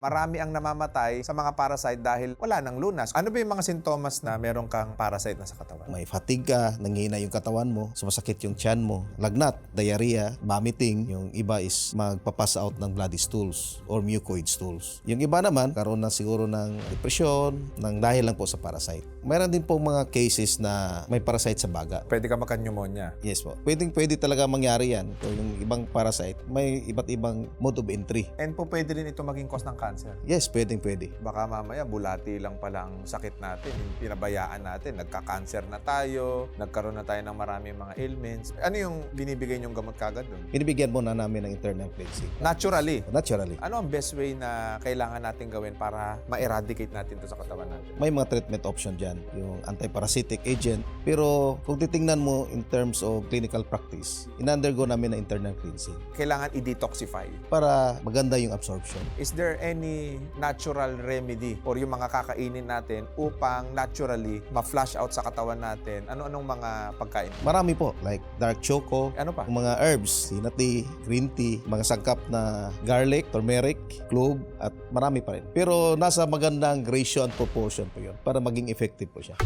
Marami ang namamatay sa mga parasite dahil wala nang lunas. Ano ba yung mga sintomas na meron kang parasite na sa katawan? May fatigue ka, nanghihina yung katawan mo, sumasakit yung tiyan mo, lagnat, diarrhea, vomiting. Yung iba is magpapass out ng bloody stools or mucoid stools. Yung iba naman, karoon na siguro ng depresyon, ng dahil lang po sa parasite. Mayroon din po mga cases na may parasite sa baga. Pwede ka magka-pneumonia. Yes po. Pwede talaga mangyari yan. So, yung ibang parasite, may iba't ibang mode of entry. And po pwede rin ito maging cause ng cancer. Yes, pwede. Baka mamaya bulati lang pala ang sakit natin. Yung pinabayaan natin. Nagka-cancer na tayo. Nagkaroon na tayo ng maraming mga ailments. Ano yung binibigay niyong gamot kagad doon? Binibigyan muna namin ng internal cleansing. Naturally. Naturally. Ano ang best way na kailangan natin gawin para ma-eradicate natin ito sa katawan natin? May mga treatment option dyan, yung anti-parasitic agent. Pero kung titingnan mo in terms of clinical practice, in-undergo namin ng internal cleansing Kailangan i-detoxify. para maganda yung absorption. Is there any natural remedy or yung mga kakainin natin upang naturally ma-flush out sa katawan natin? Ano-anong mga pagkain? Marami po, like dark choco, Ano pa? yung mga herbs, sina tea, green tea, mga sangkap na garlic, turmeric, clove, at marami pa rin. Pero nasa magandang ratio and proportion po yun para maging effective po siya.